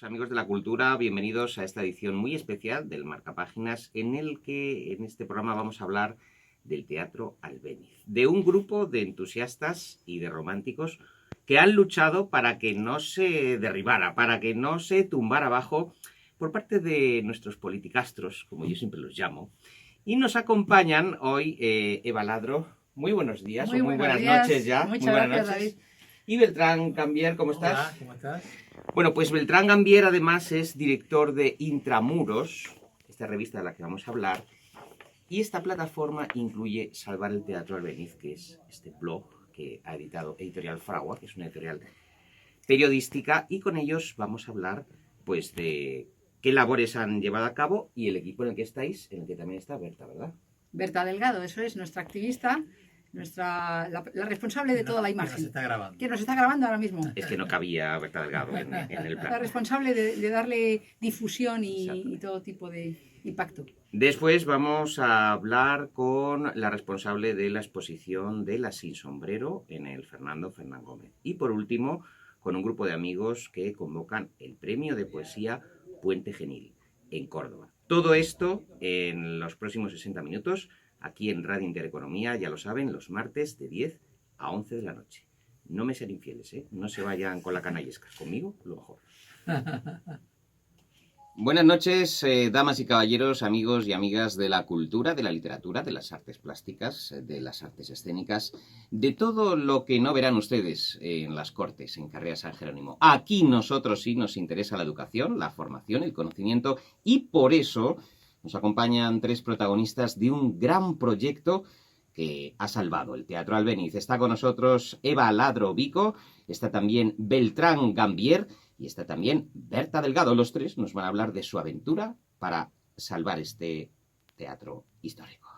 Amigos de la cultura, bienvenidos a esta edición muy especial del Marcapáginas, en el que en este programa vamos a hablar del Teatro Albéniz, de un grupo de entusiastas y de románticos que han luchado para que no se derribara, para que no se tumbara abajo por parte de nuestros politicastros, como yo siempre los llamo. Y nos acompañan hoy Eva Ladro. Muy buenos días, muy buenas días. noches ya. Muchas muy buenas gracias, noches. David. Y Beltrán Gambier, ¿cómo estás? Hola, ¿cómo estás? Bueno, pues Beltrán Gambier además es director de Intramuros, esta revista de la que vamos a hablar, y esta plataforma incluye Salvar el Teatro Albéniz, que es este blog que ha editado Editorial Fragua, que es una editorial periodística, y con ellos vamos a hablar pues de qué labores han llevado a cabo y el equipo en el que estáis, en el que también está Berta, ¿verdad? Berta Delgado, eso es, nuestra activista, la responsable de toda la imagen. Que nos está grabando. Que nos está grabando ahora mismo. Es que no cabía Berta Delgado en el plan. La responsable de darle difusión y todo tipo de impacto. Después vamos a hablar con la responsable de la exposición de La Sin Sombrero en el Fernando Fernán Gómez. Y por último, con un grupo de amigos que convocan el premio de poesía Puente Genil en Córdoba. Todo esto en los próximos 60 minutos, aquí en Radio Intereconomía, ya lo saben, los martes de 10 a 11 de la noche. No me sean infieles, ¿eh? No se vayan con la canallesca. Conmigo, lo mejor. Buenas noches, damas y caballeros, amigos y amigas de la cultura, de la literatura, de las artes plásticas, de las artes escénicas, de todo lo que no verán ustedes en las Cortes, en Carrera San Jerónimo. Aquí nosotros sí nos interesa la educación, la formación, el conocimiento, y por eso nos acompañan tres protagonistas de un gran proyecto que ha salvado el Teatro Albéniz. Está con nosotros Eva Ladro Vico, está también Beltrán Gambier y está también Berta Delgado. Los tres nos van a hablar de su aventura para salvar este teatro histórico.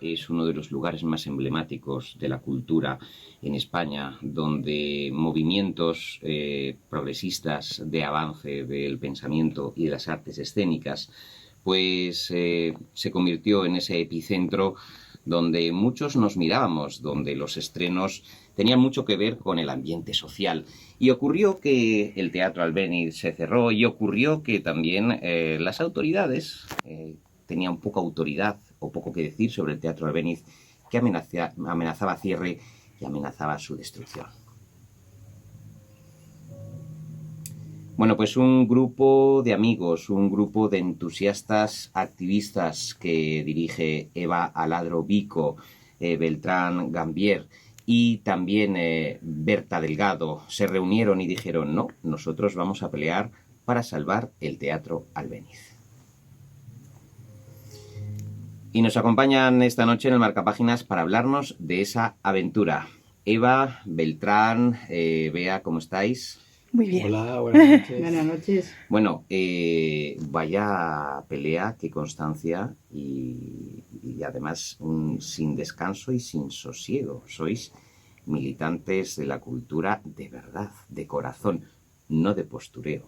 Es uno de los lugares más emblemáticos de la cultura en España, donde movimientos progresistas de avance del pensamiento y de las artes escénicas pues se convirtió en ese epicentro donde muchos nos mirábamos, donde los estrenos tenían mucho que ver con el ambiente social. Y ocurrió que el Teatro Albéniz se cerró y ocurrió que también las autoridades tenían poca autoridad o poco que decir sobre el Teatro Albéniz, que amenazaba cierre y amenazaba su destrucción. Bueno, pues un grupo de amigos, un grupo de entusiastas activistas que dirige Eva Ladro Vico, Beltrán Gambier y también Berta Delgado se reunieron y dijeron: no, nosotros vamos a pelear para salvar el Teatro Albéniz. Y nos acompañan esta noche en el Marcapáginas para hablarnos de esa aventura. Eva, Beltrán, Bea, ¿cómo estáis? Muy bien. Hola, buenas noches. Buenas noches. Bueno, vaya pelea, qué constancia y además sin descanso y sin sosiego. Sois militantes de la cultura de verdad, de corazón, no de postureo.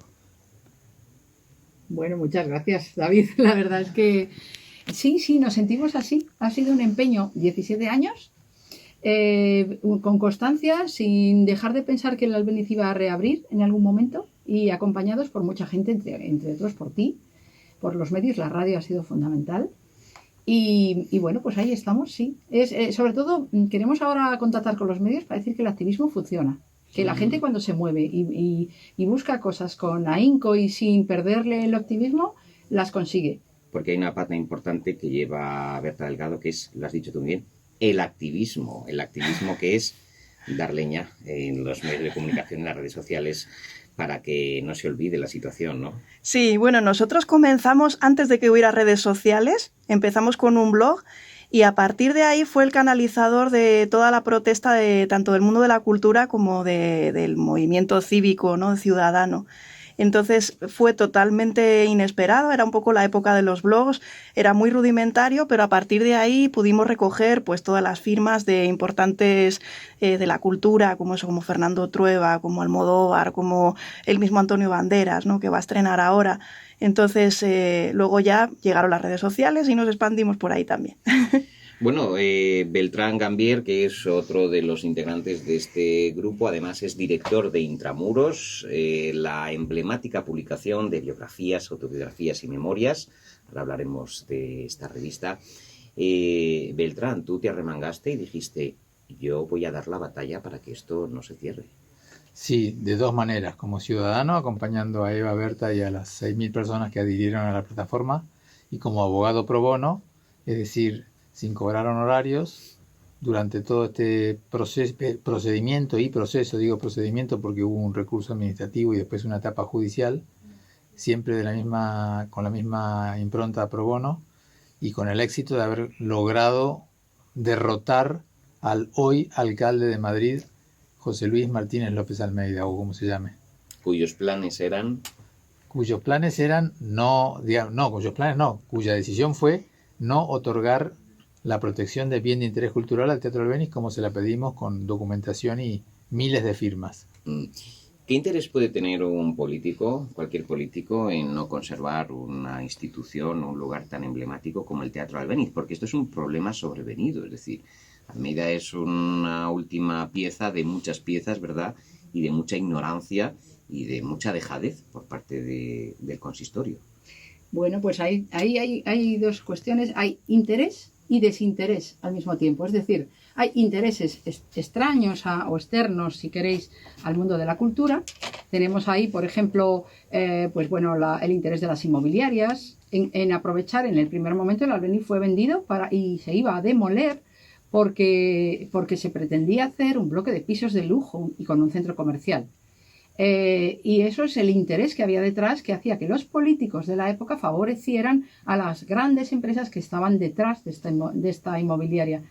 Bueno, muchas gracias, David. La verdad es que sí, nos sentimos así. Ha sido un empeño, 17 años. Con constancia, sin dejar de pensar que el Albéniz iba a reabrir en algún momento y acompañados por mucha gente, entre otros por ti, por los medios. La radio ha sido fundamental y bueno, pues ahí estamos, sí. Sobre todo queremos ahora contactar con los medios para decir que el activismo funciona, que la gente cuando se mueve y busca cosas con ahínco y sin perderle el optimismo, las consigue. Porque hay una pata importante que lleva Berta Delgado, que es, lo has dicho tú bien, el activismo que es dar leña en los medios de comunicación, en las redes sociales, para que no se olvide la situación, ¿no? Sí, bueno, nosotros comenzamos antes de que hubiera redes sociales, empezamos con un blog y a partir de ahí fue el canalizador de toda la protesta de tanto del mundo de la cultura como del movimiento cívico, ¿no? Ciudadano. Entonces fue totalmente inesperado, era un poco la época de los blogs, era muy rudimentario, pero a partir de ahí pudimos recoger pues todas las firmas de importantes de la cultura, como Fernando Trueba, como Almodóvar, como el mismo Antonio Banderas, ¿no? Que va a estrenar ahora. Entonces luego ya llegaron las redes sociales y nos expandimos por ahí también. Bueno, Beltrán Gambier, que es otro de los integrantes de este grupo, además es director de Intramuros, la emblemática publicación de biografías, autobiografías y memorias. Ahora hablaremos de esta revista. Beltrán, tú te arremangaste y dijiste, yo voy a dar la batalla para que esto no se cierre. Sí, de dos maneras, como ciudadano acompañando a Eva Berta y a las 6.000 personas que adhirieron a la plataforma, y como abogado pro bono, es decir, sin cobrar honorarios, durante todo este procedimiento y proceso, digo procedimiento porque hubo un recurso administrativo y después una etapa judicial, siempre con la misma impronta pro bono y con el éxito de haber logrado derrotar al hoy alcalde de Madrid, José Luis Martínez López Almeida, o como se llame. Cuyos planes eran... Cuya decisión fue no otorgar la protección de bien de interés cultural al Teatro Albéniz como se la pedimos con documentación y miles de firmas. ¿Qué interés puede tener un político, cualquier político, en no conservar una institución o un lugar tan emblemático como el Teatro Albéniz? Porque esto es un problema sobrevenido, es decir, Almeida es una última pieza de muchas piezas, ¿verdad? Y de mucha ignorancia y de mucha dejadez por parte del consistorio. Bueno, pues ahí hay dos cuestiones. Hay interés y desinterés al mismo tiempo. Es decir, hay intereses extraños o externos, si queréis, al mundo de la cultura. Tenemos ahí, por ejemplo, el interés de las inmobiliarias en aprovechar. En el primer momento el Albéniz fue vendido y se iba a demoler porque se pretendía hacer un bloque de pisos de lujo y con un centro comercial. Y eso es el interés que había detrás, que hacía que los políticos de la época favorecieran a las grandes empresas que estaban detrás de esta inmobiliaria.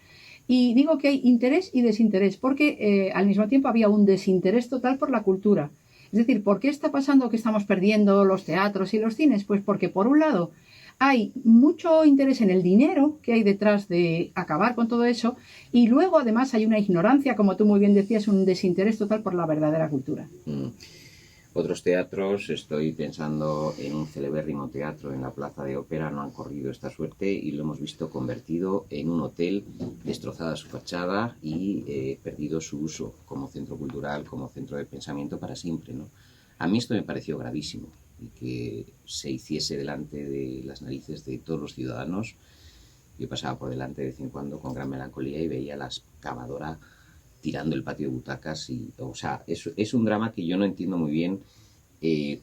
Y digo que hay interés y desinterés porque al mismo tiempo había un desinterés total por la cultura. Es decir, ¿por qué está pasando que estamos perdiendo los teatros y los cines? Pues porque por un lado hay mucho interés en el dinero que hay detrás de acabar con todo eso, y luego además hay una ignorancia, como tú muy bien decías, un desinterés total por la verdadera cultura. Otros teatros, estoy pensando en un celebérrimo teatro en la Plaza de Ópera, no han corrido esta suerte y lo hemos visto convertido en un hotel, destrozada su fachada y perdido su uso como centro cultural, como centro de pensamiento para siempre, ¿no? A mí esto me pareció gravísimo, y que se hiciese delante de las narices de todos los ciudadanos. Yo pasaba por delante de vez en cuando con gran melancolía y veía a la excavadora tirando el patio de butacas. Es un drama que yo no entiendo muy bien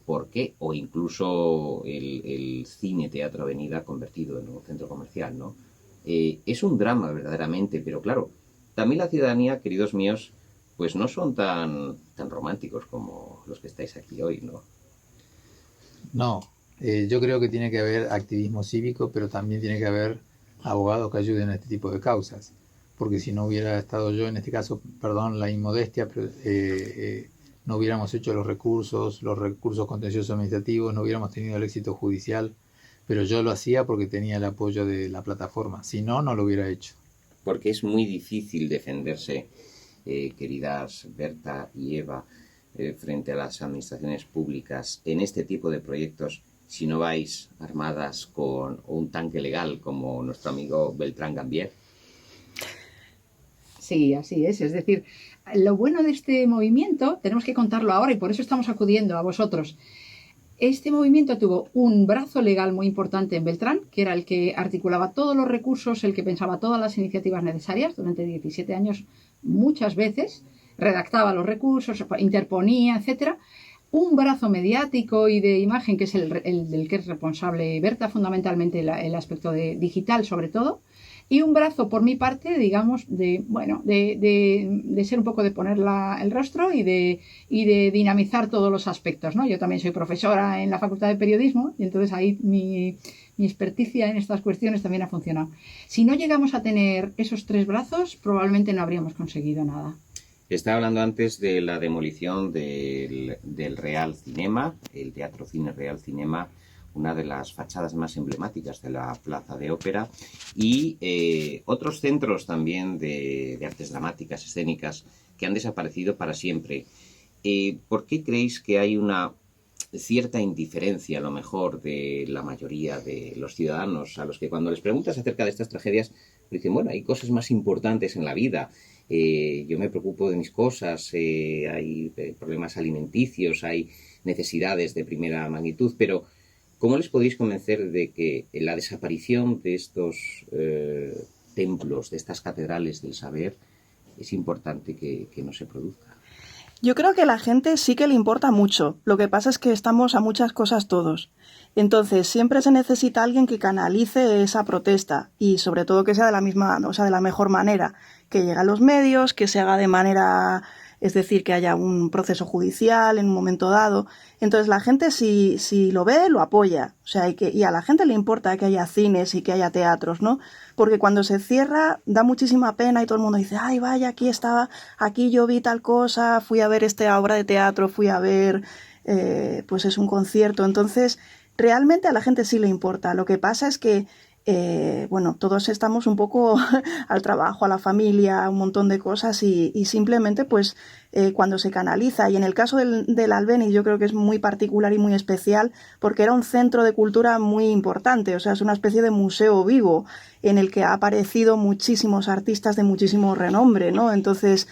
por qué, o incluso el cine Teatro Avenida convertido en un centro comercial, ¿no? Es un drama verdaderamente, pero claro, también la ciudadanía, queridos míos, pues no son tan románticos como los que estáis aquí hoy, ¿no? No, yo creo que tiene que haber activismo cívico, pero también tiene que haber abogados que ayuden a este tipo de causas. Porque si no hubiera estado yo, en este caso, perdón la inmodestia, pero no hubiéramos hecho los recursos contenciosos administrativos, no hubiéramos tenido el éxito judicial, pero yo lo hacía porque tenía el apoyo de la plataforma. Si no, no lo hubiera hecho. Porque es muy difícil defenderse, queridas Berta y Eva, frente a las administraciones públicas en este tipo de proyectos si no vais armadas con un tanque legal como nuestro amigo Beltrán Gambier. Sí, así es. Es decir, lo bueno de este movimiento, tenemos que contarlo ahora y por eso estamos acudiendo a vosotros. Este movimiento tuvo un brazo legal muy importante en Beltrán, que era el que articulaba todos los recursos, el que pensaba todas las iniciativas necesarias durante 17 años, muchas veces, redactaba los recursos, interponía, etcétera. Un brazo mediático y de imagen, que es el del que es responsable Berta, fundamentalmente el aspecto digital sobre todo, y un brazo por mi parte, digamos, de ser un poco de poner el rostro y de dinamizar todos los aspectos, ¿no? Yo también soy profesora en la Facultad de Periodismo y entonces ahí mi experticia en estas cuestiones también ha funcionado. Si no llegamos a tener esos tres brazos, probablemente no habríamos conseguido nada. Estaba hablando antes de la demolición del Real Cinema, el Teatro Cine Real Cinema, una de las fachadas más emblemáticas de la Plaza de Ópera, y otros centros también de artes dramáticas, escénicas, que han desaparecido para siempre. ¿Por qué creéis que hay una cierta indiferencia, a lo mejor, de la mayoría de los ciudadanos, a los que cuando les preguntas acerca de estas tragedias Dicen, bueno, hay cosas más importantes en la vida. Yo me preocupo de mis cosas, hay problemas alimenticios, hay necesidades de primera magnitud, pero ¿cómo les podéis convencer de que la desaparición de estos templos, de estas catedrales del saber, es importante que no se produzca? Yo creo que a la gente sí que le importa mucho. Lo que pasa es que estamos a muchas cosas todos. Entonces, siempre se necesita alguien que canalice esa protesta y sobre todo que sea de la misma, o sea, de la mejor manera, que llegue a los medios, que se haga de manera, es decir, que haya un proceso judicial en un momento dado. Entonces, la gente si lo ve, lo apoya. O sea, y a la gente le importa que haya cines y que haya teatros, ¿no? Porque cuando se cierra da muchísima pena y todo el mundo dice, ay, vaya, aquí estaba, aquí yo vi tal cosa, fui a ver esta obra de teatro, fui a ver, pues es un concierto. Entonces, realmente a la gente sí le importa. Lo que pasa es que, bueno, todos estamos un poco al trabajo, a la familia, a un montón de cosas y simplemente, pues, cuando se canaliza. Y en el caso del Albéniz yo creo que es muy particular y muy especial porque era un centro de cultura muy importante. O sea, es una especie de museo vivo en el que ha aparecido muchísimos artistas de muchísimo renombre, ¿no? Entonces,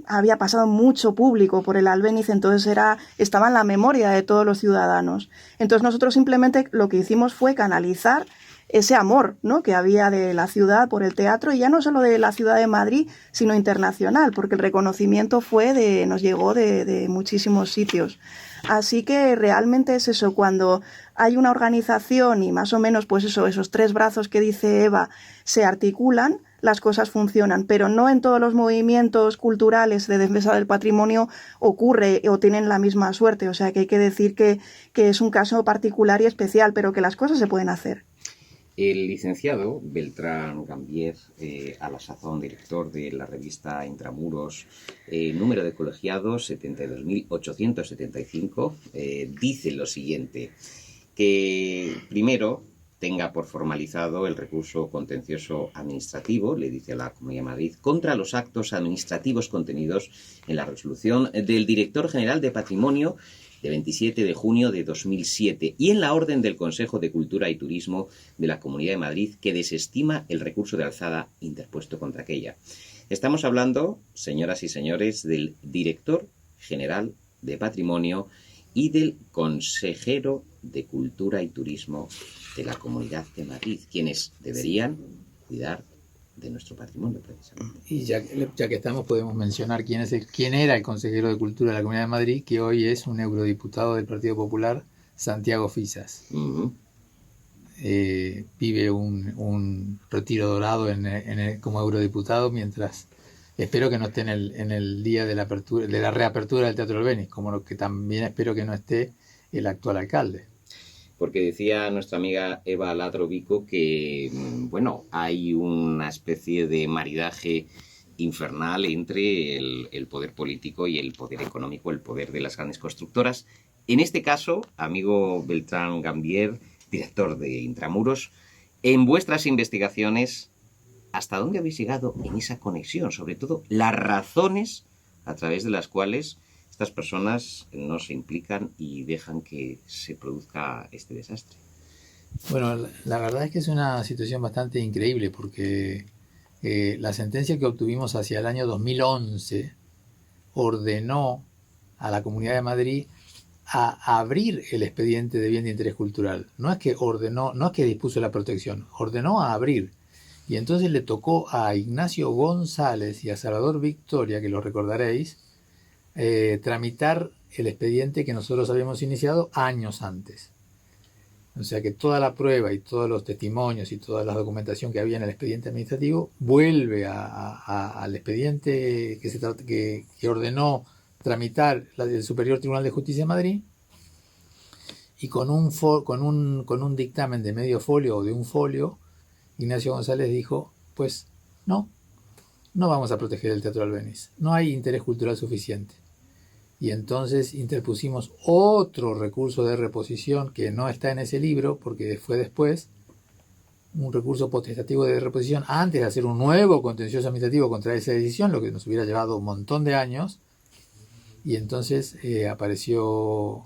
había pasado mucho público por el Albéniz, entonces estaba en la memoria de todos los ciudadanos. Entonces nosotros simplemente lo que hicimos fue canalizar ese amor, ¿no?, que había de la ciudad por el teatro, y ya no solo de la ciudad de Madrid, sino internacional, porque el reconocimiento nos llegó de muchísimos sitios. Así que realmente es eso, cuando hay una organización y más o menos, pues eso, esos tres brazos que dice Eva se articulan, las cosas funcionan, pero no en todos los movimientos culturales de defensa del patrimonio ocurre o tienen la misma suerte. O sea que hay que decir que es un caso particular y especial, pero que las cosas se pueden hacer. El licenciado Beltrán Gambier, a la sazón director de la revista Intramuros, número de colegiados 72.875, dice lo siguiente, que primero tenga por formalizado el recurso contencioso administrativo, le dice a la Comunidad de Madrid, contra los actos administrativos contenidos en la resolución del Director General de Patrimonio de 27 de junio de 2007 y en la orden del Consejo de Cultura y Turismo de la Comunidad de Madrid que desestima el recurso de alzada interpuesto contra aquella. Estamos hablando, señoras y señores, del Director General de Patrimonio y del Consejero de Cultura y Turismo de la Comunidad de Madrid, quienes deberían cuidar de nuestro patrimonio, precisamente. Y ya que estamos, podemos mencionar quién era el consejero de Cultura de la Comunidad de Madrid, que hoy es un eurodiputado del Partido Popular, Santiago Fisas. Uh-huh. Vive un retiro dorado como eurodiputado, mientras espero que no esté en el día de la reapertura del Teatro Albéniz, como lo que también espero que no esté el actual alcalde. Porque decía nuestra amiga Eva Ladrovico que, bueno, hay una especie de maridaje infernal entre el poder político y el poder económico, el poder de las grandes constructoras. En este caso, amigo Beltrán Gambier, director de Intramuros, en vuestras investigaciones, ¿hasta dónde habéis llegado en esa conexión? Sobre todo, las razones a través de las cuales estas personas no se implican y dejan que se produzca este desastre. Bueno, la verdad es que es una situación bastante increíble porque la sentencia que obtuvimos hacia el año 2011 ordenó a la Comunidad de Madrid a abrir el expediente de bien de interés cultural. No es que dispuso la protección, ordenó a abrir. Y entonces le tocó a Ignacio González y a Salvador Victoria, que lo recordaréis, tramitar el expediente que nosotros habíamos iniciado años antes. O sea que toda la prueba y todos los testimonios y toda la documentación que había en el expediente administrativo vuelve al expediente que ordenó tramitar el Superior Tribunal de Justicia de Madrid, y con un dictamen de medio folio o de un folio, Ignacio González dijo, pues no vamos a proteger el Teatro Albéniz, no hay interés cultural suficiente. Y entonces interpusimos otro recurso de reposición que no está en ese libro porque fue después, un recurso potestativo de reposición antes de hacer un nuevo contencioso administrativo contra esa decisión, lo que nos hubiera llevado un montón de años. Y entonces apareció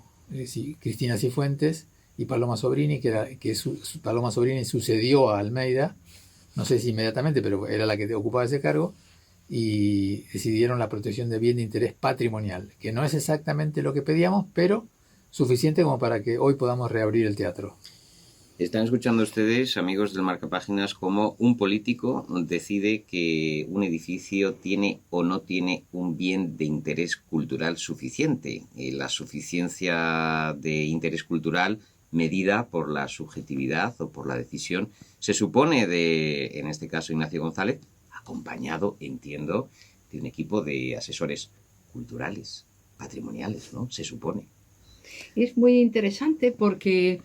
Cristina Cifuentes y Paloma Sobrini, Paloma Sobrini sucedió a Almeida no sé si inmediatamente, pero era la que ocupaba ese cargo, y decidieron la protección de bien de interés patrimonial, que no es exactamente lo que pedíamos, pero suficiente como para que hoy podamos reabrir el teatro. Están escuchando ustedes, amigos del Marcapáginas, cómo un político decide que un edificio tiene o no tiene un bien de interés cultural suficiente. La suficiencia de interés cultural medida por la subjetividad o por la decisión, se supone de, en este caso, Ignacio González, acompañado, entiendo, de un equipo de asesores culturales, patrimoniales, ¿no? Se supone. Es muy interesante porque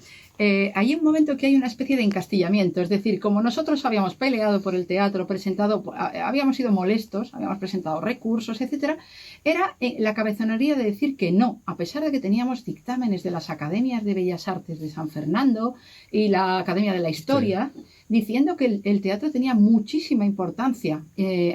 hay un momento que hay una especie de encastillamiento, es decir, como nosotros habíamos peleado por el teatro, habíamos sido molestos, habíamos presentado recursos, etcétera, era la cabezonería de decir que no, a pesar de que teníamos dictámenes de las academias de Bellas Artes de San Fernando y la Academia de la Historia, sí, diciendo que el teatro tenía muchísima importancia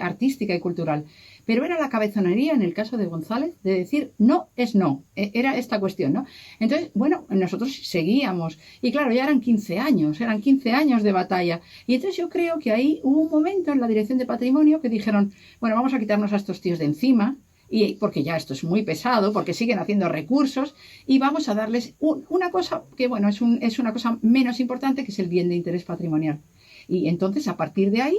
artística y cultural. Pero era la cabezonería, en el caso de González, de decir no es no. Era esta cuestión, ¿no? Entonces, bueno, nosotros seguíamos. Y claro, ya eran 15 años de batalla. Y entonces yo creo que ahí hubo un momento en la Dirección de Patrimonio que dijeron, bueno, vamos a quitarnos a estos tíos de encima, y porque ya esto es muy pesado, porque siguen haciendo recursos, y vamos a darles una cosa que, bueno, es una cosa menos importante, que es el bien de interés patrimonial. Y entonces, a partir de ahí,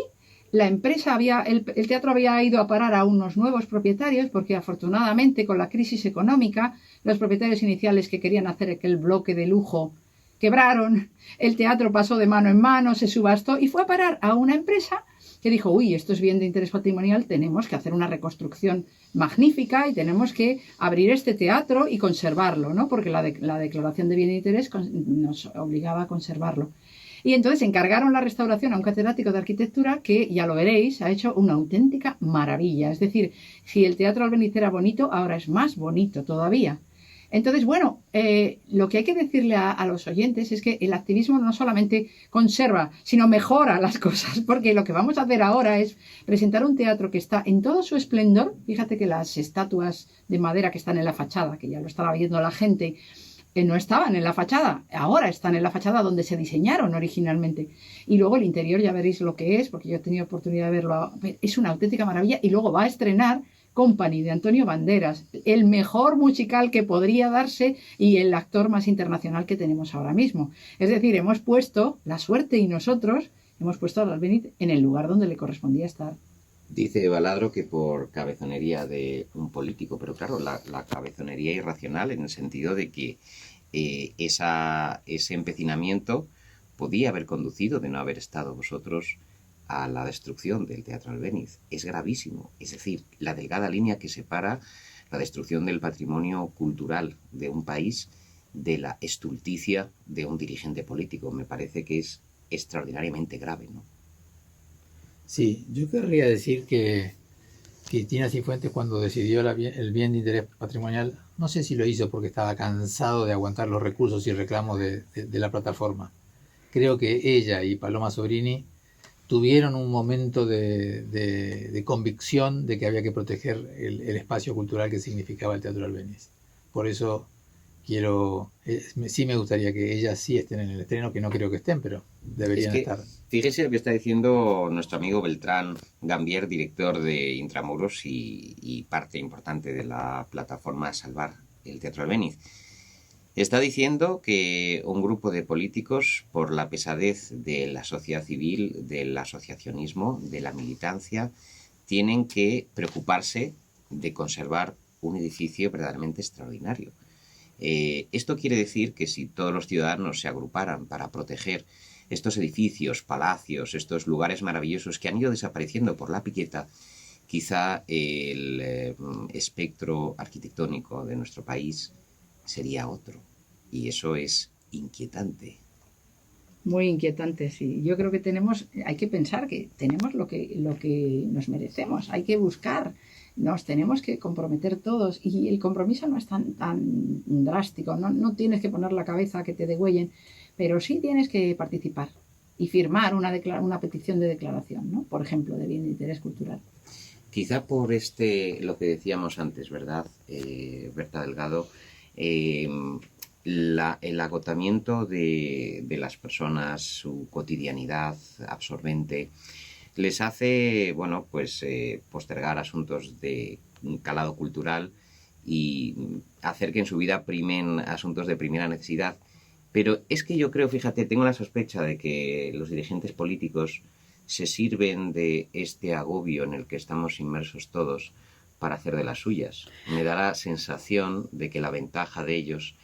la empresa el teatro había ido a parar a unos nuevos propietarios, porque afortunadamente con la crisis económica los propietarios iniciales que querían hacer aquel bloque de lujo quebraron, el teatro pasó de mano en mano, se subastó y fue a parar a una empresa que dijo, uy, esto es bien de interés patrimonial, tenemos que hacer una reconstrucción magnífica y tenemos que abrir este teatro y conservarlo, ¿no? Porque la declaración de bien de interés nos obligaba a conservarlo. Y entonces encargaron la restauración a un catedrático de arquitectura que, ya lo veréis, ha hecho una auténtica maravilla. Es decir, si el Teatro Albéniz era bonito, ahora es más bonito todavía. Entonces, bueno, lo que hay que decirle a los oyentes es que el activismo no solamente conserva, sino mejora las cosas, porque lo que vamos a hacer ahora es presentar un teatro que está en todo su esplendor. Fíjate que las estatuas de madera que están en la fachada, que ya lo estaba viendo la gente, no estaban en la fachada, ahora están en la fachada donde se diseñaron originalmente. Y luego el interior ya veréis lo que es, porque yo he tenido oportunidad de verlo, es una auténtica maravilla. Y luego va a estrenar Company de Antonio Banderas, el mejor musical que podría darse y el actor más internacional que tenemos ahora mismo. Es decir, hemos puesto, la suerte y nosotros, hemos puesto al Albéniz en el lugar donde le correspondía estar. Dice Baladro que por cabezonería de un político, pero claro, la cabezonería irracional en el sentido de que ese empecinamiento podía haber conducido, de no haber estado vosotros, a la destrucción del Teatro Albéniz. Es gravísimo. Es decir, la delgada línea que separa la destrucción del patrimonio cultural de un país de la estulticia de un dirigente político. Me parece que es extraordinariamente grave, ¿no? Sí, yo querría decir que Tina Cifuentes, cuando decidió el bien de interés patrimonial, no sé si lo hizo porque estaba cansado de aguantar los recursos y reclamos de la plataforma. Creo que ella y Paloma Sobrini tuvieron un momento de convicción de que había que proteger el espacio cultural que significaba el Teatro Albéniz. Por eso sí me gustaría que ellas sí estén en el estreno, que no creo que estén, pero deberían estar. Fíjese lo que está diciendo nuestro amigo Beltrán Gambier, director de Intramuros y parte importante de la plataforma Salvar el Teatro Albéniz. Está diciendo que un grupo de políticos, por la pesadez de la sociedad civil, del asociacionismo, de la militancia, tienen que preocuparse de conservar un edificio verdaderamente extraordinario. Esto quiere decir que si todos los ciudadanos se agruparan para proteger estos edificios, palacios, estos lugares maravillosos que han ido desapareciendo por la piqueta, quizá el espectro arquitectónico de nuestro país sería otro. Y eso es inquietante. Muy inquietante, sí. Yo creo que hay que pensar que tenemos lo que nos merecemos, hay que buscar, nos tenemos que comprometer todos y el compromiso no es tan drástico, no tienes que poner la cabeza a que te degüellen, pero sí tienes que participar y firmar una petición de declaración, ¿no? Por ejemplo, de bien de interés cultural. Quizá por lo que decíamos antes, ¿verdad, Berta Delgado? el agotamiento de las personas, su cotidianidad absorbente, les hace, bueno, pues postergar asuntos de calado cultural y hacer que en su vida primen asuntos de primera necesidad. Pero es que yo creo, fíjate, tengo la sospecha de que los dirigentes políticos se sirven de este agobio en el que estamos inmersos todos para hacer de las suyas. Me da la sensación de que la ventaja de ellos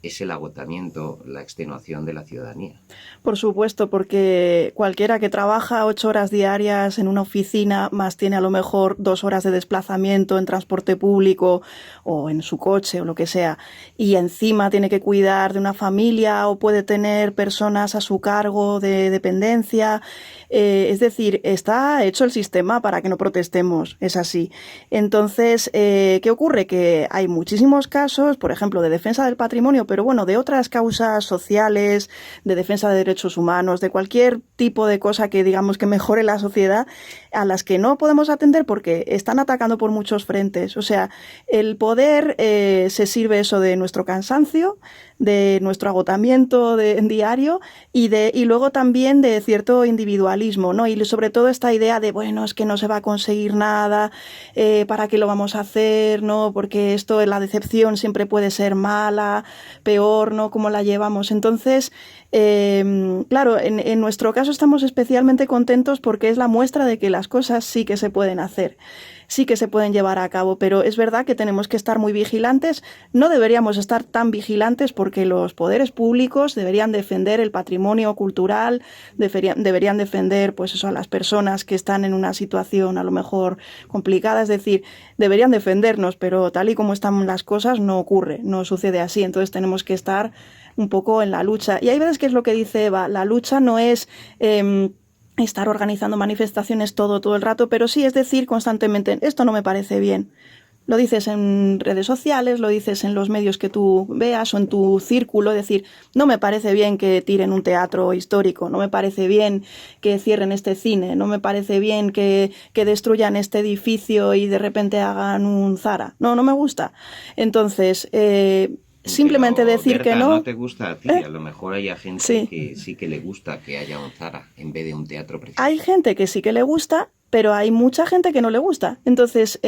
es el agotamiento, la extenuación de la ciudadanía. Por supuesto, porque cualquiera que trabaja 8 horas diarias en una oficina, más tiene a lo mejor 2 horas de desplazamiento en transporte público o en su coche o lo que sea, y encima tiene que cuidar de una familia o puede tener personas a su cargo de dependencia. Es decir, está hecho el sistema para que no protestemos, es así. Entonces, ¿qué ocurre? Que hay muchísimos casos, por ejemplo, de defensa del patrimonio, pero bueno, de otras causas sociales, de defensa de derechos humanos, de cualquier tipo de cosa que digamos que mejore la sociedad, a las que no podemos atender porque están atacando por muchos frentes. O sea, el poder se sirve eso de nuestro cansancio, de nuestro agotamiento diario y luego también de cierto individualismo, ¿no? Y sobre todo esta idea de, bueno, es que no se va a conseguir nada, ¿para qué lo vamos a hacer? ¿No? Porque esto, la decepción siempre puede ser mala, peor, ¿no? Cómo la llevamos. Entonces, claro, en nuestro caso estamos especialmente contentos porque es la muestra de que las cosas sí que se pueden hacer, sí que se pueden llevar a cabo, pero es verdad que tenemos que estar muy vigilantes. No deberíamos estar tan vigilantes porque los poderes públicos deberían defender el patrimonio cultural, deberían defender pues eso, a las personas que están en una situación a lo mejor complicada, es decir, deberían defendernos, pero tal y como están las cosas no ocurre, no sucede así, entonces tenemos que estar un poco en la lucha. Y hay veces que es lo que dice Eva, la lucha no es estar organizando manifestaciones todo el rato, pero sí es decir constantemente, esto no me parece bien. Lo dices en redes sociales, lo dices en los medios que tú veas o en tu círculo, es decir, no me parece bien que tiren un teatro histórico, no me parece bien que cierren este cine, no me parece bien que destruyan este edificio y de repente hagan un Zara. No me gusta. Entonces, simplemente pero, decir Berta, que no. No te gusta a ti, a lo mejor hay gente que sí que le gusta que haya un Zara en vez de un teatro precioso. Hay gente que sí que le gusta, pero hay mucha gente que no le gusta. Entonces,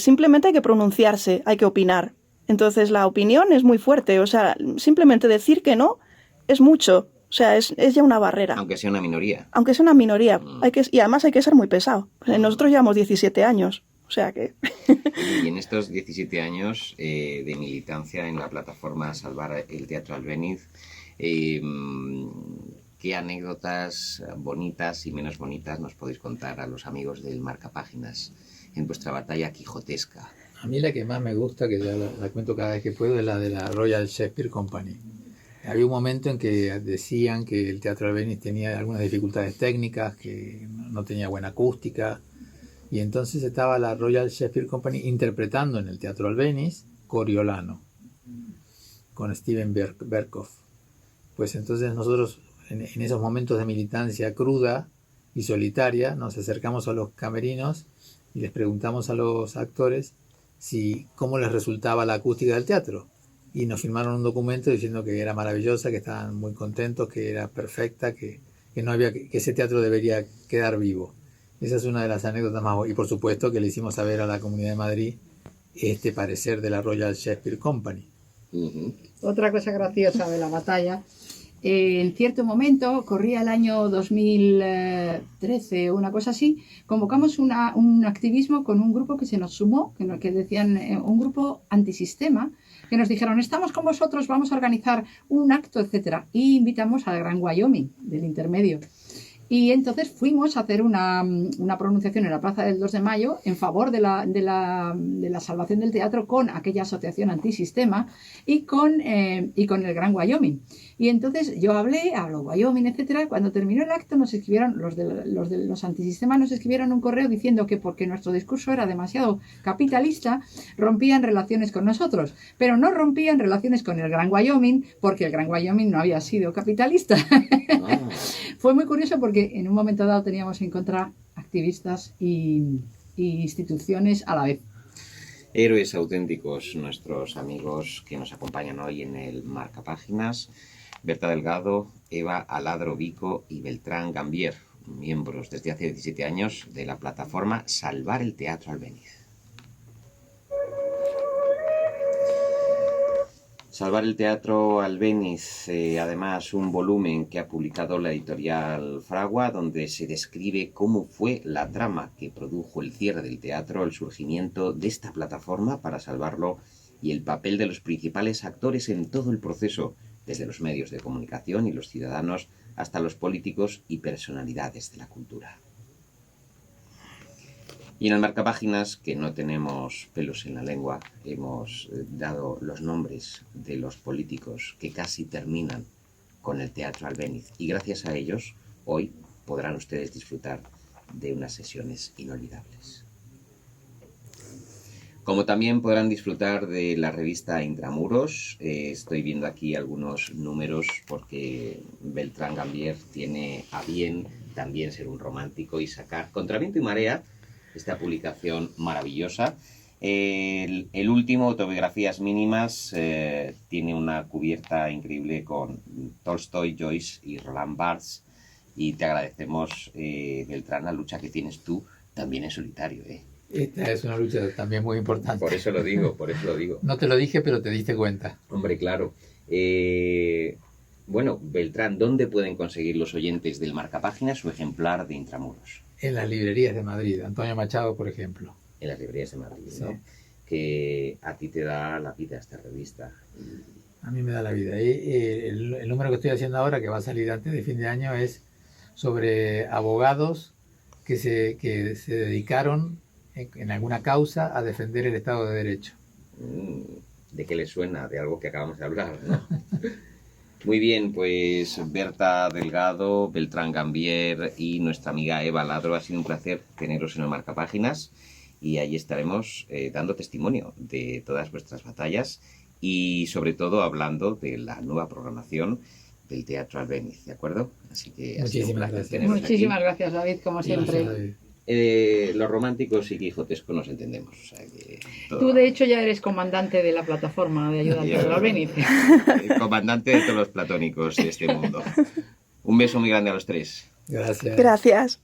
simplemente hay que pronunciarse, hay que opinar. Entonces, la opinión es muy fuerte. O sea, simplemente decir que no es mucho. O sea, es ya una barrera. Aunque sea una minoría. Aunque sea una minoría. Y además hay que ser muy pesado. Nosotros llevamos 17 años. O sea que... Y en estos 17 años de militancia en la plataforma Salvar el Teatro Albéniz, ¿qué anécdotas bonitas y menos bonitas nos podéis contar a los amigos del Marcapáginas en vuestra batalla quijotesca? A mí la que más me gusta, que ya la cuento cada vez que puedo, es la de la Royal Shakespeare Company. Había un momento en que decían que el Teatro Albéniz tenía algunas dificultades técnicas, que no tenía buena acústica, y entonces estaba la Royal Shakespeare Company interpretando en el Teatro Albéniz Coriolano, con Steven Berkoff. Pues entonces nosotros, en esos momentos de militancia cruda y solitaria, nos acercamos a los camerinos y les preguntamos a los actores cómo les resultaba la acústica del teatro. Y nos firmaron un documento diciendo que era maravillosa, que estaban muy contentos, que era perfecta, que no había que ese teatro debería quedar vivo. Esa es una de las anécdotas más... Y por supuesto que le hicimos saber a la Comunidad de Madrid este parecer de la Royal Shakespeare Company. Otra cosa graciosa de la batalla, en cierto momento, corría el año 2013 o una cosa así, convocamos un activismo con un grupo que se nos sumó, que decían un grupo antisistema, que nos dijeron, estamos con vosotros, vamos a organizar un acto, etcétera, y invitamos al Gran Wyoming del intermedio. Y entonces fuimos a hacer una pronunciación en la Plaza del 2 de Mayo en favor de la salvación del teatro con aquella asociación antisistema y con el Gran Wyoming. Y entonces yo habló Wyoming, etcétera. Cuando terminó el acto nos escribieron, los antisistemas nos escribieron un correo diciendo que porque nuestro discurso era demasiado capitalista, rompían relaciones con nosotros. Pero no rompían relaciones con el Gran Wyoming porque el Gran Wyoming no había sido capitalista. Oh. Fue muy curioso porque en un momento dado teníamos en contra activistas y instituciones a la vez. Héroes auténticos, nuestros amigos que nos acompañan hoy en el Marcapáginas. Berta Delgado, Eva Aladro Vico y Beltrán Gambier, miembros desde hace 17 años de la plataforma Salvar el Teatro Albéniz. Salvar el Teatro Albéniz, además un volumen que ha publicado la editorial Fragua, donde se describe cómo fue la trama que produjo el cierre del teatro, el surgimiento de esta plataforma para salvarlo y el papel de los principales actores en todo el proceso, desde los medios de comunicación y los ciudadanos hasta los políticos y personalidades de la cultura. Y en el Marcapáginas, que no tenemos pelos en la lengua, hemos dado los nombres de los políticos que casi terminan con el Teatro Albéniz. Y gracias a ellos, hoy podrán ustedes disfrutar de unas sesiones inolvidables. Como también podrán disfrutar de la revista Intramuros. Estoy viendo aquí algunos números porque Beltrán Gambier tiene a bien también ser un romántico y sacar Contra viento y marea, esta publicación maravillosa. El último, Autobiografías mínimas, tiene una cubierta increíble con Tolstoy, Joyce y Roland Barthes. Y te agradecemos, Beltrán, la lucha que tienes tú también en solitario. Esta es una lucha también muy importante. Por eso lo digo, por eso lo digo. No te lo dije, pero te diste cuenta. Hombre, claro. Bueno, Beltrán, ¿dónde pueden conseguir los oyentes del Marcapáginas su ejemplar de Intramuros? En las librerías de Madrid, Antonio Machado, por ejemplo. En las librerías de Madrid, Sí. ¿no? Que a ti te da la vida esta revista. A mí me da la vida. Y el número que estoy haciendo ahora, que va a salir antes de fin de año, es sobre abogados que se dedicaron en alguna causa a defender el Estado de Derecho. ¿De qué le suena? De algo que acabamos de hablar, ¿no? Muy bien, pues Berta Delgado, Beltrán Gambier y nuestra amiga Eva Aladro, ha sido un placer teneros en el Marcapáginas y ahí estaremos dando testimonio de todas vuestras batallas y sobre todo hablando de la nueva programación del Teatro Albéniz, ¿de acuerdo? Así que ha sido un Muchísimas placer gracias. teneros Muchísimas aquí. gracias, David, como siempre. Gracias, David. Los románticos y quijotescos nos entendemos. O sea que todo Tú, va. de hecho, ya eres comandante de la plataforma de ayuda al Teatro Albéniz. Comandante de todos los platónicos de este mundo. Un beso muy grande a los tres. Gracias. Gracias.